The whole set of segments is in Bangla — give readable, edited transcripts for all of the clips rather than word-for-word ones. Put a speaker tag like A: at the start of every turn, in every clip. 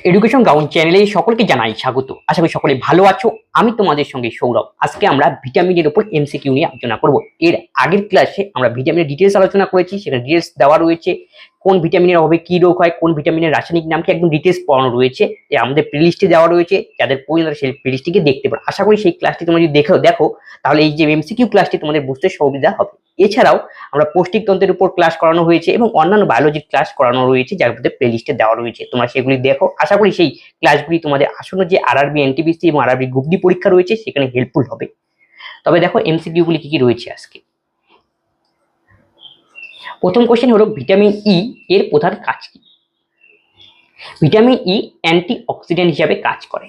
A: এডুকেশন গ্রাউন্ড চ্যানেলে সকলকে জানাই স্বাগত। আশা করি সকলে ভালো আছো। আমি তোমাদের সঙ্গে সৌরভ। আজকে আমরা ভিটামিনের উপর এমসিকিউ নিয়ে আলোচনা করব। এর আগের ক্লাসে আমরা ভিটামিনের ডিটেলস আলোচনা করেছি, সেখানে ডিটেলস দেওয়া রয়েছে, কোন ভিটামিনের অভাবে কি রোগ হয়, কোন ভিটামিনের রাসায়নিক নামটি একদম ডিটেলস পড়ানো রয়েছে, আমাদের প্লেলিস্টে দেওয়া রয়েছে, যাদের প্রয়োজন সেই প্লেলিস্টটিকে দেখতে পারো। আশা করি সেই ক্লাসটি তোমরা যদি দেখো তাহলে এই যে এমসিকিউ ক্লাসটি তোমাদের বুঝতে সুবিধা হবে। এছাড়াও আমরা পৌষ্টিকতন্ত্রের উপর ক্লাস করানো হয়েছে এবং অন্যান্য বায়োলজির ক্লাস করানো রয়েছে, যার মধ্যে প্লেলিস্টে দেওয়া রয়েছে, তোমরা সেগুলি দেখো। আশা করি সেই ক্লাসগুলি তোমাদের আসন্ন যে আরআরবি, এনটিপিসি এবং আরআরবি গ্রুপ ডি পরীক্ষা রয়েছে সেখানে হেল্পফুল হবে। তবে দেখো এমসিকিউ গুলি কি কি রয়েছে আজকে। প্রথম কোশ্চেন হলো ভিটামিন ই এর প্রধান কাজ কি? ভিটামিন ই অ্যান্টি অক্সিডেন্ট হিসাবে কাজ করে।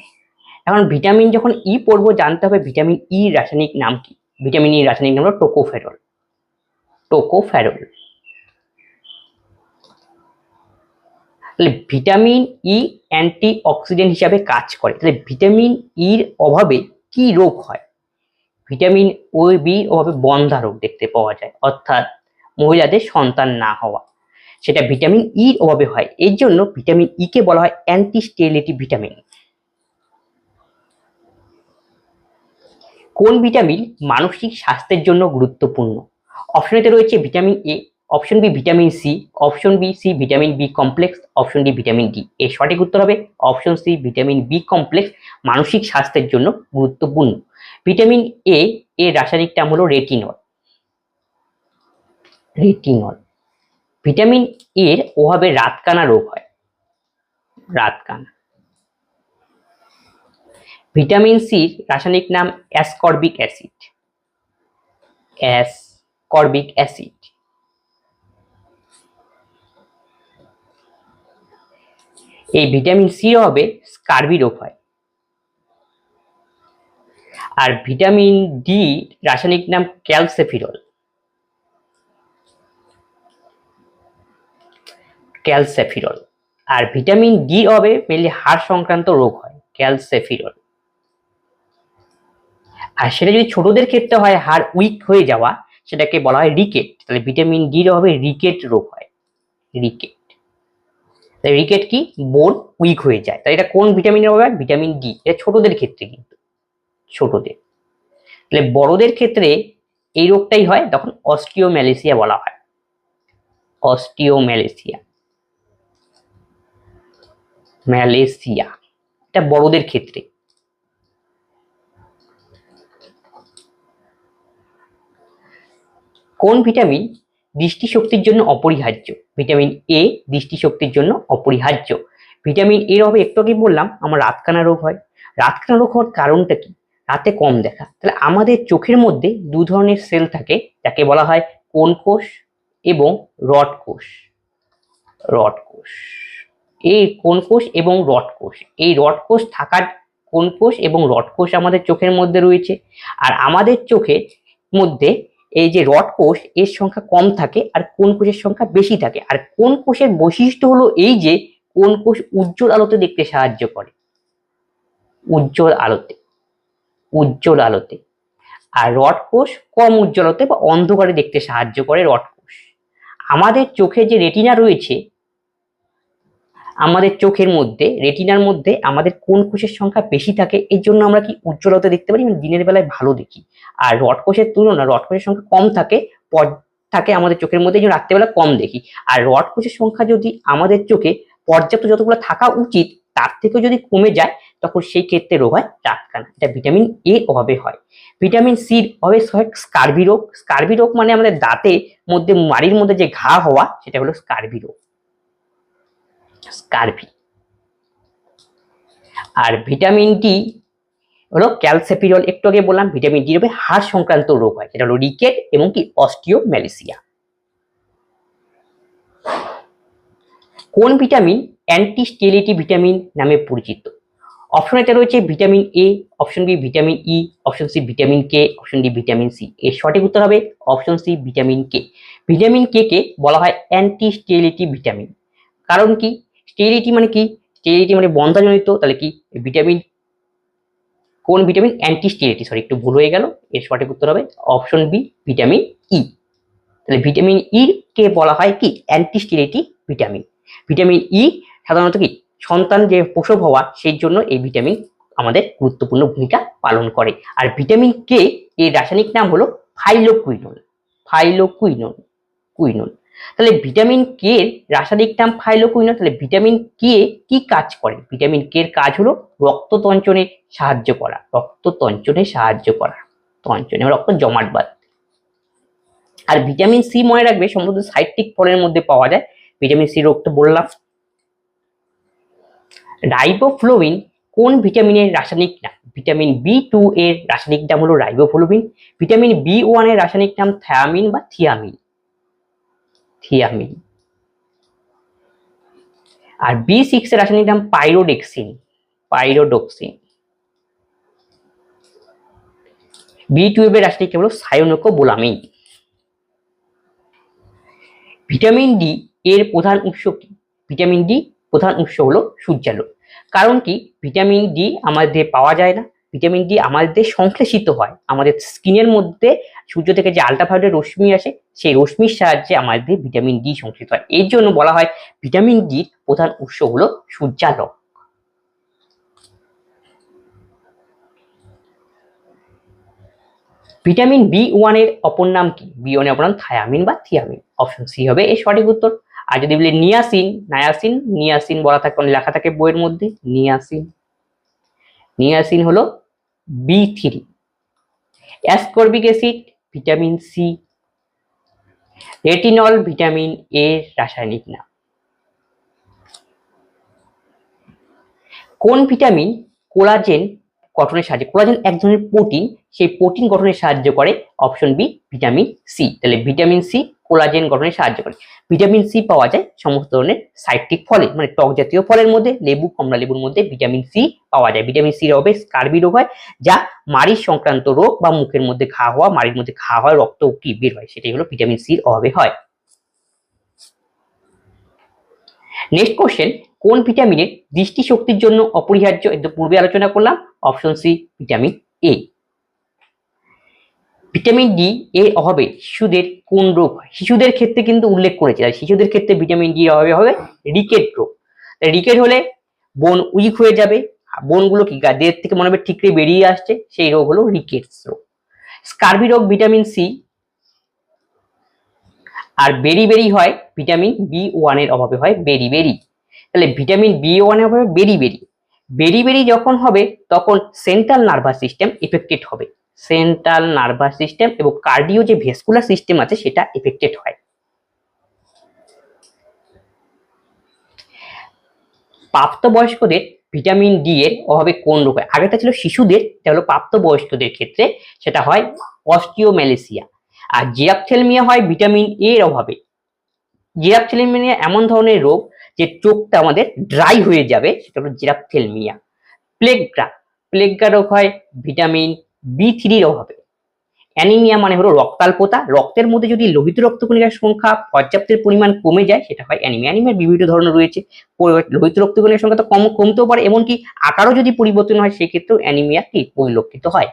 A: এখন ভিটামিন যখন ই পড়বো, জানতে হবে ভিটামিন ই রাসায়নিক নাম কি। ভিটামিন ই রাসায়নিক নাম হলো টোকোফেরল। টোকোফেরল। তাহলে ভিটামিন ই অ্যান্টি অক্সিডেন্ট হিসাবে কাজ করে। তাহলে ভিটামিন ইর অভাবে কি রোগ হয়? ভিটামিন ও বি অভাবে বন্ধ্যা রোগ দেখতে পাওয়া যায়, অর্থাৎ মহিলাদের সন্তান না হওয়া, সেটা ভিটামিন ইর অভাবে হয়। এর জন্য ভিটামিন ই কে বলা হয় অ্যান্টি স্টেরিলিটি ভিটামিন। কোন ভিটামিন মানসিক স্বাস্থ্যের জন্য গুরুত্বপূর্ণ? অপশনেতে রয়েছে vitamin A, option B vitamin C, option B C vitamin B complex, option D vitamin D. এর সঠিক উত্তর হবে option C vitamin B complex, মানসিক স্বাস্থ্যের জন্য গুরুত্বপূর্ণ। ভিটামিন এ এর রাসায়নিক নাম হলো রেটিনল। রেটিনল। ভিটামিন এর অভাবে রাতকানা রোগ হয়। রাতকানা। ভিটামিন সির রাসায়নিক নাম অ্যাসকর্বিক অ্যাসিড। Ascorbic acid. এই ভিটামিন সি এর অভাবে স্কারবি রোগ হয়। আর ভিটামিন ডি রাসায়নিক নাম ক্যালসেফিরল। ক্যালসেফিরল। আর ভিটামিন ডি এর অভাবে মেনলি হাড় সংক্রান্ত রোগ হয়, ক্যালসেফিরল। আর সেটা যদি ছোটদের ক্ষেত্রে হয়, হাড় উইক হয়ে যাওয়া, সেটাকে বলা হয় রিকেট। তাহলে ভিটামিন ডি এর অভাবে রিকেট রোগ হয়। রিকেট। রিকেট কি? বোন উইক হয়ে যায়। তাহলে এটা কোন ভিটামিনের অভাবে? Vitamin D. এটা ছোটদের ক্ষেত্রে, কিন্তু ছোটদের। তাহলে বড়দের ক্ষেত্রে এই রোগটাই হয়, তখন অস্টিওম্যালেসিয়া বলা হয়। অস্টিওম্যালেসিয়া। ম্যালেসিয়া এটা বড়দের ক্ষেত্রে। কোন ভিটামিন দৃষ্টিশক্তির জন্য অপরিহার্য? ভিটামিন এ দৃষ্টিশক্তির জন্য অপরিহার্য। ভিটামিন এর অভাবে একটু আগে বললাম আমার রাতকানা রোগ হয়। রাতকানা রোগ হওয়ার কারণটা কি? রাতে কম দেখা। তাহলে আমাদের চোখের মধ্যে দু ধরনের সেল থাকে, যাকে বলা হয় কোন কোষ এবং রড কোষ। রড কোষ। এই কোন কোষ এবং রড কোষ, এই রড কোষ থাকার, কোন কোষ এবং রড কোষ আমাদের চোখের মধ্যে রয়েছে। আর আমাদের চোখের মধ্যে এই যে রড কোষ, এর সংখ্যা কম থাকে আর কোন কোষের সংখ্যা বেশি থাকে। আর কোন কোষের বৈশিষ্ট্য হলো এই যে কোন কোষ উজ্জ্বল আলোতে দেখতে সাহায্য করে। উজ্জ্বল আলোতে। উজ্জ্বল আলোতে। আর রড কোষ কম উজ্জ্বল আলোতে বা অন্ধকারে দেখতে সাহায্য করে রড কোষ। আমাদের চোখে যে রেটিনা রয়েছে, আমাদের চোখের মধ্যে রেটিনার মধ্যে আমাদের কোন কোষের সংখ্যা বেশি থাকে, এর জন্য আমরা কি উজ্জ্বল আলোতে দেখতে পারি, মানে দিনের বেলায় ভালো দেখি। আর রড কোষের তুলনা রড কোষের সংখ্যা কম থাকে, থাকে আমাদের চোখের মধ্যে, যে রাত্রেবেলা কম দেখি। আর রড কোষের সংখ্যা যদি আমাদের চোখে পর্যাপ্ত যতগুলো থাকা উচিত তার থেকেও যদি কমে যায়, তখন সেই ক্ষেত্রে রোগ হয় রাতকানা। এটা ভিটামিন এ অভাবে হয়। ভিটামিন সির অভাবে হয় স্কারবি রোগ। স্কারবি রোগ মানে আমাদের দাঁতের মধ্যে, মাড়ির মধ্যে যে ঘা হওয়া, সেটা হলো স্কারবি রোগ। স্কারবি। আর ভিটামিন ডি হলো ক্যালসেফিরল। একটু আগে বললাম ভিটামিন ডি এর হাড় সংক্রান্ত রোগ হয়, সেটা হলো রিকেট এবং কি অস্টিওম্যালেসিয়া। কোন ভিটামিন অ্যান্টি স্টেরিলিটি ভিটামিন নামে পরিচিত? অপশন এতে রয়েছে vitamin A, option B vitamin E, option C vitamin K, option D vitamin C. এর সঠিক উত্তর হবে option C vitamin K. Vitamin K কে বলা হয় অ্যান্টি স্টেরিলিটি ভিটামিন। কারণ কি? স্টেরিলিটি মানে কি? স্টেরিলিটি মানে বন্ধ্যাজনিত। তাহলে কি ভিটামিন, কোন ভিটামিন অ্যান্টি স্টেরিলিটি, সরি একটু ভুল হয়ে গেল। এর সঠিক উত্তর হবে অপশন বি ভিটামিন ই। তাহলে ভিটামিন ই কে বলা হয় কি? Anti sterility vitamin. Vitamin E সাধারণত কি সন্তান যে প্রসব হওয়া সেই জন্য এই ভিটামিন আমাদের গুরুত্বপূর্ণ ভূমিকা পালন করে। আর ভিটামিন কে এর রাসায়নিক নাম হলো ফাইলোকুইনোল। ফাইলোকুইনোল কুইনোল তাহলে ভিটামিন কে এর রাসায়নিক নাম ফাইলোকুইনোল। তাহলে ভিটামিন কে কি কাজ করে? ভিটামিন কে এর কাজ হলো রক্ততঞ্চনে সাহায্য করা, রক্ততঞ্চনে সাহায্য করা, তঞ্চনে রক্ত জমাট বাঁধ। আর ভিটামিন সি মনে রাখবে সম্ভবত সাইট্রিক ফলের মধ্যে পাওয়া যায়। ভিটামিন সি রোগ তো বললাম। রাইবোফ্লোভিন কোন ভিটামিনের রাসায়নিক নাম? ভিটামিন বি2 এর রাসায়নিক নাম হলো রাইবোফ্লোভিন। ভিটামিন বি1 এর রাসায়নিক নাম থায়ামিন বা থিয়ামিন, থিয়ামিন। আর বি6 এর রাসায়নিক নাম পাইরোডেক্সিন, পাইরোডক্সিন। বি12 এর রাসায়নিক নাম হলো সায়োনোকোবোলামিন। ভিটামিন ডি এর প্রধান উৎস কি? ভিটামিন ডি প্রধান উৎস হলো সূর্যালোক। কারণ কি? ভিটামিন ডি আমাদের পাওয়া যায় না, ভিটামিন ডি আমাদের সংশ্লেষিত হয় আমাদের স্কিনের মধ্যে। সূর্য থেকে যে আল্ট্রাভায়োলেট রশ্মি আসে সেই রশ্মির সাহায্যে আমাদের ভিটামিন ডি সংশ্লেষিত হয়। এর জন্য বলা হয় ভিটামিন ডির প্রধান উৎস হলো সূর্যালোক। ভিটামিন বি1 এর অপর নাম কি? বি1 এর অপর নাম থায়ামিন বা থিয়ামিন। অপশন সি হবে এর সঠিক উত্তর। আর যদি বলি নিয়াসিন, নায়াসিন, নিয়াসিন বলা থাকে, লেখা থাকে বইয়ের মধ্যে নিয়াসিন। নিয়াসিন হলো বি3। Ascorbic acid vitamin C. Retinol vitamin এর রাসায়নিক নাম। কোন ভিটামিন কোলাজেন গঠনে সাহায্য? কোলাজেন এক ধরনের প্রোটিন, সেই প্রোটিন গঠনে সাহায্য করে। Option B vitamin C. তাহলে ভিটামিন সি কোলাজেন গঠনে সাহায্য করে। ভিটামিন সি পাওয়া যায় সমস্ত ধরনের সাইট্রিক ফলে, মানে টক জাতীয় ফলের মধ্যে, লেবু, কমলা লেবুর মধ্যে ভিটামিন সি পাওয়া যায়। ভিটামিন সির অভাবে স্কার্বি রোগ হয়, যা মাড়ি সংক্রান্ত রোগ বা মুখের মধ্যে ঘা হওয়া, মাড়ির মধ্যে ঘা হয়, রক্ত কি বের হয়, সেটাই হলো ভিটামিন সির অভাবে হয়। নেক্সট কোশ্চেন, কোন ভিটামিনের দৃষ্টিশক্তির জন্য অপরিহার্য? একটু পূর্বে আলোচনা করলাম। Option C vitamin A. Vitamin D এর অভাবে শিশুদের কোন রোগ হয়? শিশুদের ক্ষেত্রে কিন্তু উল্লেখ করেছে, আর শিশুদের ক্ষেত্রে ভিটামিন ডি এর অভাবে হবে রিকেট রোগ। রিকেট হলে বোন উইক হয়ে যাবে, বোনগুলো কি দেহ থেকে মনে হবে ঠিকরে বেরিয়ে আসছে, সেই রোগ হলো রিকেটস রোগ। স্কার্বি রোগ ভিটামিন সি। আর বেরি হয় ভিটামিন বি1 এর অভাবে হয় বেরি। তাহলে ভিটামিন বি1 এর অভাবে বেরি যখন হবে তখন সেন্ট্রাল নার্ভাস সিস্টেম এফেক্টেড হবে। সেন্ট্রাল নার্ভাস সিস্টেম এবং কার্ডিও যে ভেসকুলার সিস্টেম আছে সেটা এফেক্টেড হয়। প্রাপ্তবয়স্কদের ভিটামিন ডি এর অভাবে কোন রোগ হয়? আগেটা ছিল শিশুদের, এটা হলো প্রাপ্তবয়স্কদের ক্ষেত্রে, সেটা হয় অস্টিওম্যালেসিয়া। আর জিরাপথেলমিয়া হয় ভিটামিন এ এর অভাবে। জিরাপথেলমিয়া এমন ধরনের রোগ যে চোখটা আমাদের ড্রাই হয়ে যাবে, সেটা হলো জিরাপথেলমিয়া। প্লেগরা রোগ হয় ভিটামিন বি3 এর অভাবে। অ্যানিমিয়া মানে হলো রক্তাল্পতা, রক্তের মধ্যে যদি লোহিত রক্তকণিকার সংখ্যা পর্যাপ্তের পরিমাণ কমে যায় সেটা হয় অ্যানিমিয়া। অ্যানিমিয়ার বিভিন্ন ধরনের রয়েছে, লোহিত রক্তকণিকার সংখ্যা তো কমতেও পারে, এমনকি আকারও যদি পরিবর্তন হয় সেক্ষেত্রেও অ্যানিমিয়া কি পরিলক্ষিত হয়।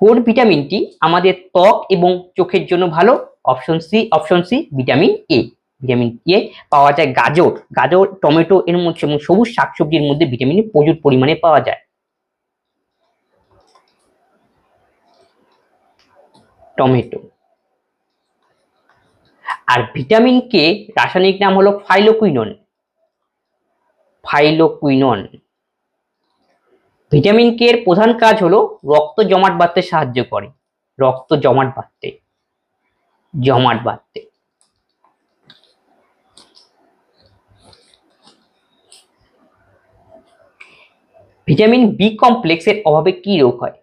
A: কোন ভিটামিনটি আমাদের ত্বক এবং চোখের জন্য ভালো? Option C vitamin A. Vitamin A পাওয়া যায় গাজর, টমেটো এর মধ্যে এবং সবুজ শাকসবজির মধ্যে ভিটামিন প্রচুর পরিমাণে পাওয়া যায়। টমেটো। আর ভিটামিন কে রাসায়নিক নাম হলো ফাইলোকুইনোন। ভিটামিন কে এর প্রধান কাজ হলো রক্ত জমাট বাঁধতে সাহায্য করে, রক্ত জমাট বাঁধতে। ভিটামিন বি কমপ্লেক্স এর অভাবে কি রোগ হয়?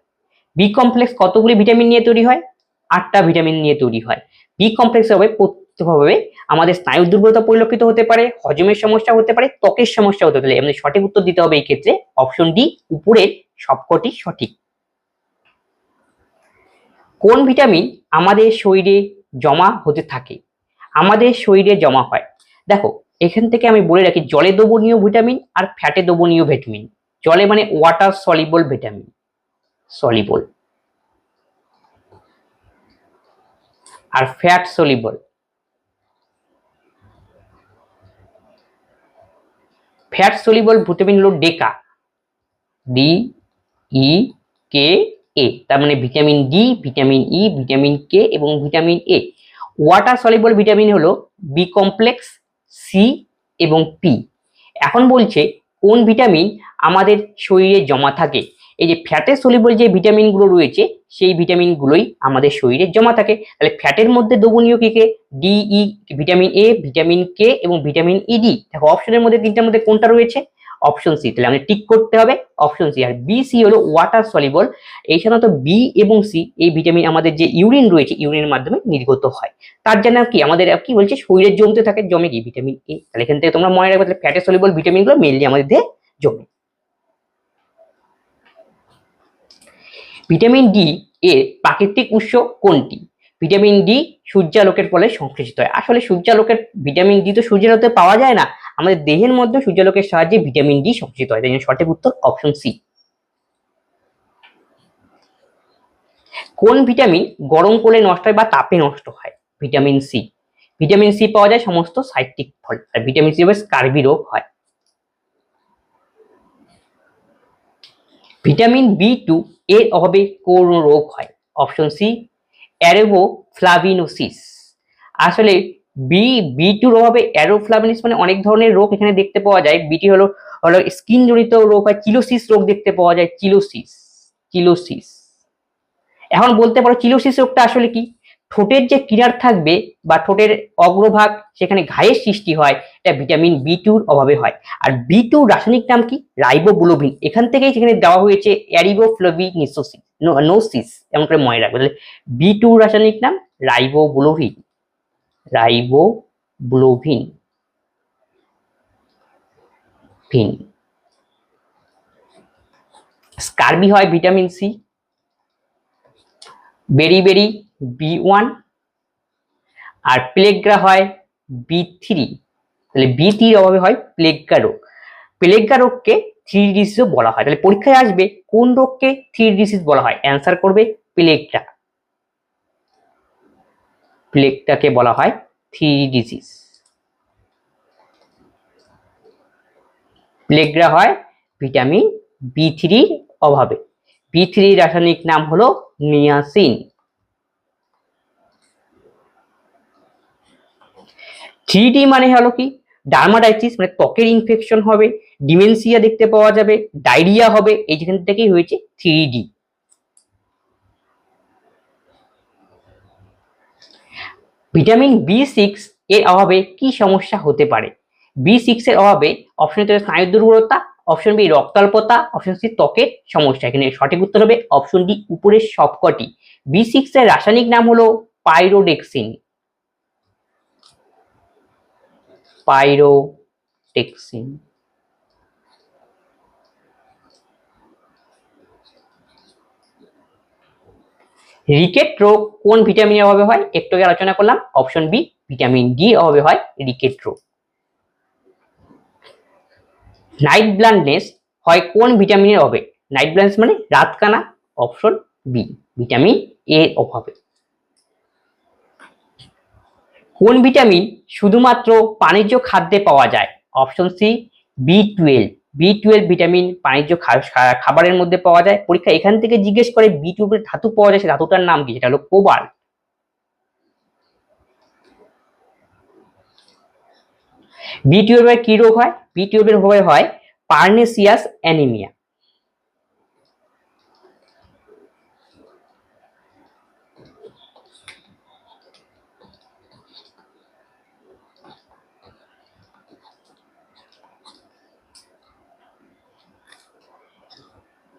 A: বি কমপ্লেক্স কতগুলি ভিটামিন নিয়ে তৈরি হয়? 8টা ভিটামিন নিয়ে তৈরি হয়। বি কমপ্লেক্সের অভাবে প্রত্যক্ষভাবে আমাদের স্নায়ুর দুর্বলতা পরিলক্ষিত হতে পারে, হজমের সমস্যা হতে পারে, ত্বকের সমস্যা হতে পারে। আমাদের সঠিক উত্তর দিতে হবে এই ক্ষেত্রে অপশন ডি, উপরের সবকটি সঠিক। কোন ভিটামিন আমাদের শরীরে জমা হতে থাকে? আমাদের শরীরে জমা হয়, দেখো এখান থেকে আমি বলে রাখি, জলে দ্রবণীয় ভিটামিন আর ফ্যাটে দ্রবণীয় ভিটামিন। জলে মানে ওয়াটার সলিবল ভিটামিন, সলিবল, আর fat soluble. Fat soluble vitamin হলো DEKA, D E K A, তার মানে vitamin D, vitamin E, vitamin K এবং vitamin A. Water soluble vitamin হলো বি কমপ্লেক্স, সি এবং পি। এখন বলছে কোন ভিটামিন আমাদের শরীরে জমা থাকে। এই যে ফ্যাটের সলিবল যে ভিটামিনগুলো রয়েছে সেই ভিটামিনগুলোই আমাদের শরীরে জমা থাকে। তাহলে ফ্যাটের মধ্যে দ্রবণীয় কে কে? D E, vitamin A, vitamin K এবং ভিটামিন ই ডি। দেখো অপশনের মধ্যে তিনটার মধ্যে কোনটা রয়েছে? Option C. তাহলে আমাদের টিক করতে হবে অপশন সি। আর বি সি হলো ওয়াটার সলিবল। এই সাধারণত বি এবং সি এই ভিটামিন আমাদের যে ইউরিন রয়েছে ইউরিনের মাধ্যমে নির্গত হয়। তার জন্য কি আমাদের কি বলছে শরীরে জমতে থাকে, জমে কি ভিটামিন এ। তাহলে এখান থেকে তোমরা মনে রাখবে তাহলে ফ্যাটে সলিবল ভিটামিনগুলো মেইনলি আমাদের দেহে জমে। ভিটামিন ডি এর প্রাকৃতিক উৎস কোনটি? ভিটামিন ডি সূর্যালোকের ফলে সংশ্লেষিত হয়। আসলে সূর্যালোকের ভিটামিন ডি তো সূর্যের আলোতে পাওয়া যায় না, আমাদের দেহের মধ্যে সূর্যালোকের সাহায্যে ভিটামিন ডি সংশ্লেষিত হয়। তাই জন্য সঠিক উত্তর অপশন সি। কোন ভিটামিন গরম করলে নষ্ট হয় বা তাপে নষ্ট হয়? Vitamin C. ভিটামিন সি পাওয়া যায় সমস্ত সাইট্রিক ফল। আর ভিটামিন সি স্কার্বি রোগ হয়। ভিটামিন বি টু এর অভাবে কোন রোগ হয়? Option C ariboflavinosis. আসলে বি টুর অভাবে অ্যারোফ্লাভিনোসিস মানে অনেক ধরনের রোগ এখানে দেখতে পাওয়া যায়। বিটি হলো হলো স্কিন জনিত রোগ হয়, চিলোসিস রোগ দেখতে পাওয়া যায়, চিলোসিস। চিলোসিস। এখন বলতে পারো চিলোসিস রোগটা আসলে কি? ঠোঁটের যে কিনার থাকবে বা ঠোঁটের অগ্রভাগ সেখানে ঘায়ের সৃষ্টি হয়, এটা ভিটামিন বি টুর অভাবে হয়। আর বি টু রাসায়নিক নাম কি? রাইবোবুলোভিন। এখান থেকেই সেখানে দেওয়া হয়েছে অ্যারিবোফ্লাভিনোসিস নোসিস, এমন করে মনে রাখবে। তাহলে বি টু রাসায়নিক নাম রাইবোবুলোভিন। রাইবোবুলোভিন ভিন। স্কার্বি হয় ভিটামিন সি, বেরি বি ওয়ান, আর প্লেগ্রা হয় বি থ্রি। তাহলে বি থ্রির অভাবে হয় প্লেগ্রা রোগ। প্লেগ্রা রোগকে থ্রি ডিজিজও বলা হয়। তাহলে পরীক্ষায় আসবে কোন রোগকে থ্রি ডিজিজ বলা হয়? অ্যান্সার করবে প্লেগ্রা। প্লেগটাকে বলা হয় থ্রি ডিজিজ। প্লেগ্রা হয় ভিটামিন বি থ্রির অভাবে। বি থ্রি রাসায়নিক নাম হলো নিয়াসিন। থ্রি ডি মানে হলো কি? ডার্মাটাইটিস মানে ত্বকের ইনফেকশন হবে, ডিমেনশিয়া দেখতে পাওয়া যাবে, ডায়রিয়া হবে, এই যেখান থেকেই হয়েছে three D. Vitamin B six এর অভাবে কি সমস্যা হতে পারে? বি সিক্স এর অভাবে অপশন এ স্নায়ু দুর্বলতা, অপশন বি রক্তাল্পতা, অপশন সি ত্বকের সমস্যা। এখানে সঠিক উত্তর হবে অপশন ডি উপরের সবকটি। বি সিক্স এর রাসায়নিক নাম হলো পাইরোডেক্সিন। পাইরোডেক্সিন। রিকেট রোগ কোন ভিটামিনের অভাবে হয়? একটু আগে আলোচনা করলাম অপশন বি ভিটামিন ডি অভাবে হয় রিকেট রোগ। নাইট ব্লাইন্ডনেস হয় কোন ভিটামিনের অভাবে? নাইট ব্লাইন্ডনেস মানে রাতকানা, অপশন বি ভিটামিন এ এর অভাবে। কোন ভিটামিন শুধুমাত্র প্রাণীজ খাদ্যে পাওয়া যায়? Option C B twelve. B twelve vitamin প্রাণীজ খাবারের মধ্যে পাওয়া যায়। পরীক্ষা এখান থেকে জিজ্ঞেস করে বি টুয়েলভ ধাতু পাওয়া যায়, সে ধাতুটার নাম কি? সেটা হলো কোবাল্ট। বি টুয়েলভের কি রোগ হয়? বি টুয়েলভের অভাবে হয় পার্নেসিয়াস অ্যানিমিয়া।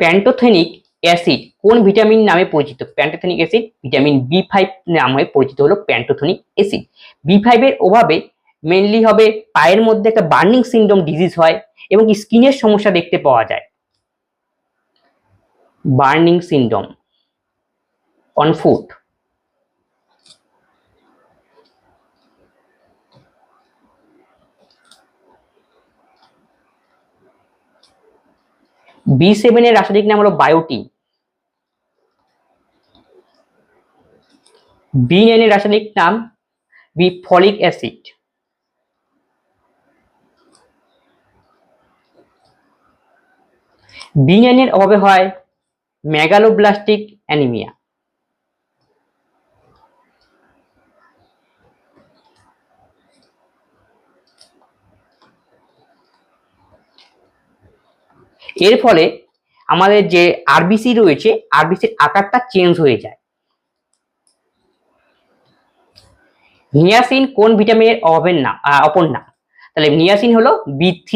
A: প্যান্টোথেনিক অ্যাসিড কোন ভিটামিন নামে পরিচিত? Pantothenic acid vitamin B five নামে পরিচিত হলো প্যান্টোথেনিক অ্যাসিড। বি ফাইভের অভাবে মেনলি হবে পায়ের মধ্যে একটা বার্নিং সিনড্রোম ডিজিজ হয় এবং স্কিনের সমস্যা দেখতে পাওয়া যায়। Burning syndrome on foot. B seven এর রাসায়নিক নাম হলো বায়োটিন। বি নাইন এর রাসায়নিক নাম বি ফলিক অ্যাসিড। B9 এর অভাবে হয় মেগালোব্লাস্টিক অ্যানিমিয়া। এর ফলে আমাদের যে আরবিসি রয়েছে, আরবিসির আকারটা চেঞ্জ হয়ে যায়। নিয়াসিন কোন ভিটামিনের অভাবের নাম, অপর নাম? তাহলে নিয়াসিন হলো B3,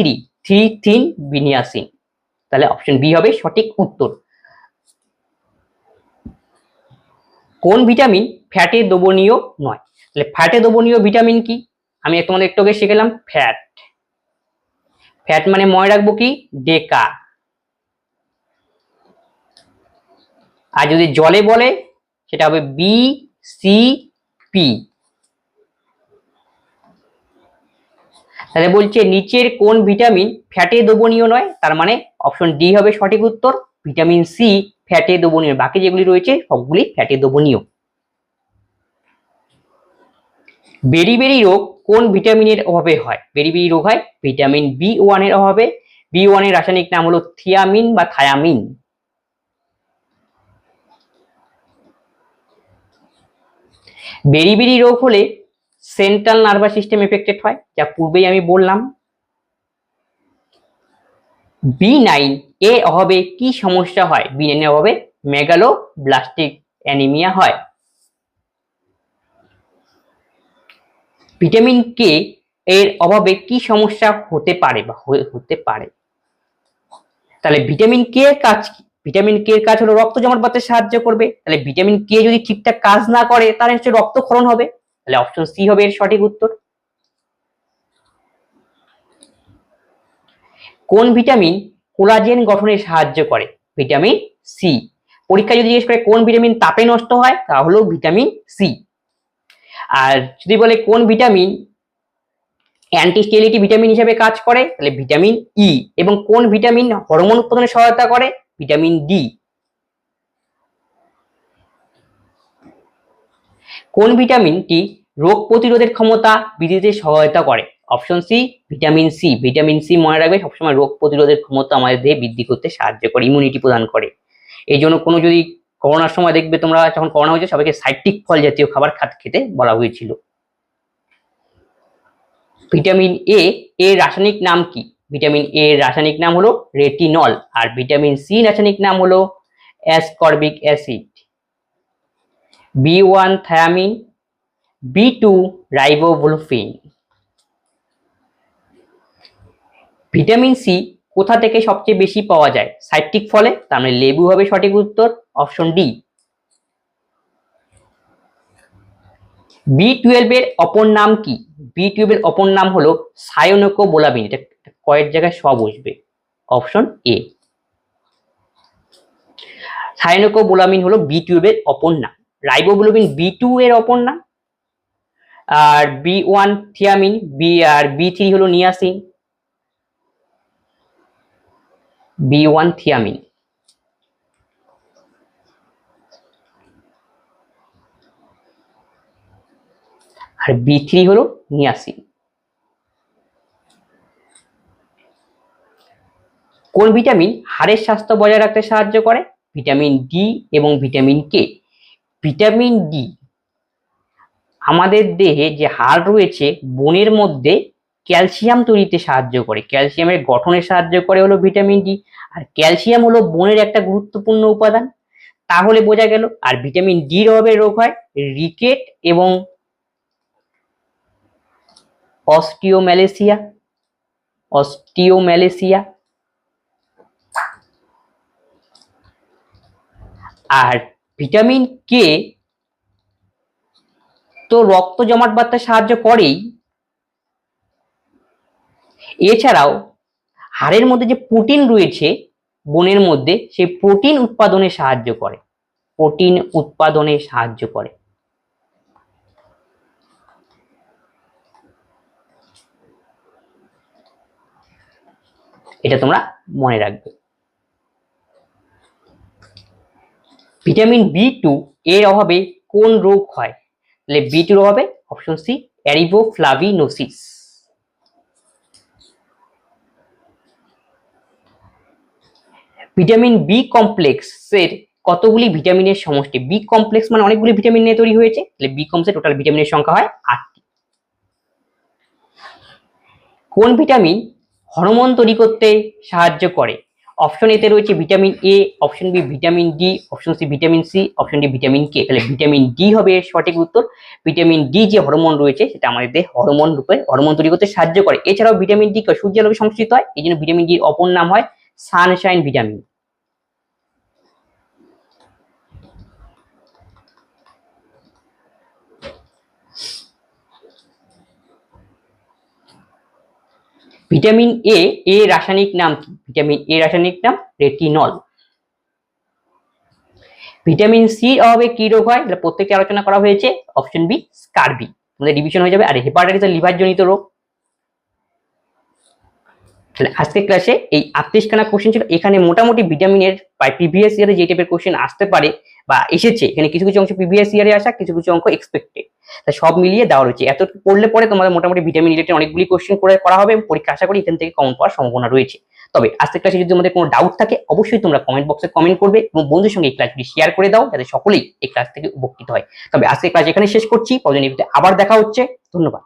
A: 3 নিয়াসিন। তাহলে অপশন বি হবে সঠিক উত্তর। কোন ভিটামিন ফ্যাটে দ্রবণীয় নয়? তাহলে ফ্যাটে দ্রবণীয় ভিটামিন কি? আমি তোমাদের একটু আগে শিখলাম ফ্যাট। ফ্যাট মানে মনে রাখবো কি? ডেকা। আর যদি জলে বলে সেটা হবে BCP। তাহলে বলছে নিচের কোন ভিটামিন ফ্যাটে দ্রবণীয় নয়? তার মানে অপশন ডি হবে সঠিক উত্তর, ভিটামিন সি ফ্যাটে দ্রবণীয়। বাকি যেগুলি রয়েছে সবগুলি ফ্যাটে দ্রবণীয়। বেরিবেরি রোগ কোন ভিটামিনের অভাবে হয়? বেরিবেরি রোগ হয় ভিটামিন B1 এর অভাবে। B1 এর রাসায়নিক নাম হলো থিয়ামিন বা থায়ামিন। বেরিবেরি রোগ হলে সেন্ট্রাল নার্ভাস সিস্টেম এফেক্টেড হয়, যা পূর্বেই আমি বললাম। B9 এর অভাবে কি সমস্যা হয়? B9 এর অভাবে মেগালোব্লাস্টিক অ্যানিমিয়া হয়। ভিটামিন কে এর অভাবে কি সমস্যা হতে পারে বা হতে পারে? তাহলে ভিটামিন কে এর কাজ কি? ভিটামিন কে এর কাজ হলো রক্ত জমাট বাঁধতে সাহায্য করবে। তাহলে ভিটামিন কে যদি ঠিকঠাক কাজ না করে তাহলে নিশ্চয়ই রক্তক্ষরণ হবে। তাহলে অপশন সি হবে এর সঠিক উত্তর। কোন ভিটামিন কোলাজেন গঠনে সাহায্য করে? Vitamin C. পরীক্ষায় যদি জিজ্ঞেস করে কোন ভিটামিন তাপে নষ্ট হয়, তাহলে ভিটামিন সি। আর যদি বলে কোন ভিটামিন অ্যান্টি স্টেরিলিটি ভিটামিন হিসেবে কাজ করে, তাহলে ভিটামিন ই। এবং কোন ভিটামিন হরমোন উৎপাদনে সহায়তা করে? Vitamin D. কোন ভিটামিনটি রোগ প্রতিরোধের ক্ষমতা বৃদ্ধিতে সহায়তা করে? Option C vitamin C. Vitamin C মনে রাখবে সবসময় রোগ প্রতিরোধের ক্ষমতা আমাদের দেহে বৃদ্ধি করতে সাহায্য করে, ইমিউনিটি প্রদান করে। এই জন্য কোনো যদি করোনার সময় দেখবে তোমরা, যখন করোনা হয়েছে সবাইকে সাইট্রিক ফল জাতীয় খাবার খেতে বলা হয়েছিল। ভিটামিন এ এর রাসায়নিক নাম কি? ভিটামিন এ এর রাসায়নিক নাম হলো রেটিনল। আর ভিটামিন সি রাসায়নিক নাম হলো ascorbic acid. B1 thiamine, B2 riboflavin. Vitamin C কোথা থেকে সবচেয়ে বেশি পাওয়া যায়? সাইট্রিক ফলে, তার মানে লেবু হবে সঠিক উত্তর, অপশন ডি। B12 এর অপর নাম কি? B12 এর অপর নাম হলো সায়ানোকোবালামিন। এটা কয়েক জায়গায় সব বসবে, অপশন এ। সায়ানোকোবালামিন হলো B12 এর অপর নাম। রাইবোফ্লাভিন B2 এর অপর নাম। আর B1 থিয়ামিন, আর B3 হলো নিয়াসিন। B1 thiamine. আর B3 হলো নিয়াসিন। কোন ভিটামিন হাড়ের স্বাস্থ্য বজায় রাখতে সাহায্য করে? ভিটামিন ডি এবং ভিটামিন কে। ভিটামিন ডি আমাদের দেহে যে হাড় রয়েছে বোনের মধ্যে ক্যালসিয়াম তৈরিতে সাহায্য করে, ক্যালসিয়ামের গঠনে সাহায্য করে হলো ভিটামিন ডি। আর ক্যালসিয়াম হলো বোনের একটা গুরুত্বপূর্ণ উপাদান, তাহলে বোঝা গেল। আর ভিটামিন ডির অভাবে রোগ হয় রিকেট এবং অস্টিওম্যালেসিয়া। আর ভিটামিন কে তো রক্ত জমাট বাঁধতে সাহায্য করেই, এছাড়াও হাড়ের মধ্যে যে প্রোটিন রয়েছে বোনের মধ্যে, সেই প্রোটিন উৎপাদনে সাহায্য করে, প্রোটিন উৎপাদনে সাহায্য করে। এটা তোমরা মনে রাখবে। ভিটামিন B2 এর অভাবে কোন রোগ হয়? তাহলে B2 এর অভাবে অপশন সি এরিথ্রোফ্লাভিনোসিস। ভিটামিন বি কমপ্লেক্সের কতগুলি ভিটামিনের সমষ্টি? বি কমপ্লেক্স মানে অনেকগুলি ভিটামিন নিয়ে তৈরি হয়েছে, তাহলে বি কমপ্লেক্সে টোটাল ভিটামিনের সংখ্যা হয় 8টি। কোন ভিটামিন হরমোন তৈরি করতে সাহায্য করে? অপশন এতে রয়েছে vitamin A, option B vitamin D, option C vitamin C, option D vitamin K. তাহলে ভিটামিন ডি হবে এর সঠিক উত্তর। ভিটামিন ডি যে হরমোন রয়েছে সেটা আমাদের দেহে হরমোন তৈরি করতে সাহায্য করে। এছাড়াও ভিটামিন ডি সূর্যের আলোকে সংশ্লিষ্ট হয়, এই জন্য ভিটামিন ডির অপর নাম হয় সানশাইন ভিটামিন। ভিটামিন এ রাসায়নিক নাম কি? ভিটামিন এ রাসায়নিক নাম রেটিনল। ভিটামিন সি অভাবে কি রোগ হয়? প্রত্যেকটি আলোচনা করা হয়েছে, অপশন বি স্কারবি, আমাদের ডিভিশন হয়ে যাবে। আর হেপাটাইটিস লিভার জনিত রোগ। তাহলে আজকের ক্লাসে এই 38খানা কোশ্চেন ছিল। এখানে মোটামুটি ভিটামিনের প্রায় প্রিভিয়াস ইয়ারে যে টাইপের কোশ্চেন আসতে পারে বা এসেছে, এখানে কিছু কিছু অংশ প্রিভিয়াস ইয়ারে আসা, কিছু কিছু অঙ্ক এক্সপেক্টেড, তা সব মিলিয়ে দেওয়া রয়েছে। এত পড়লে পরে তোমাদের মোটামুটি ভিটামিন রিলেটেড অনেকগুলি কোশ্চেন করা হবে এবং পরীক্ষা আশা করি এখান থেকে কমন পাওয়ার সম্ভাবনা রয়েছে। তবে আজকের ক্লাসে যদি তোমাদের কোনো ডাউট থাকে অবশ্যই তোমরা কমেন্ট বক্সে কমেন্ট করবে এবং বন্ধুদের সঙ্গে এই ক্লাসটি শেয়ার করে দাও যাতে সকলেই এই ক্লাস থেকে উপকৃত হয়। তবে আজকের ক্লাস এখানে শেষ করছি, পরবর্তী ভিডিওতে আবার দেখা হচ্ছে। ধন্যবাদ।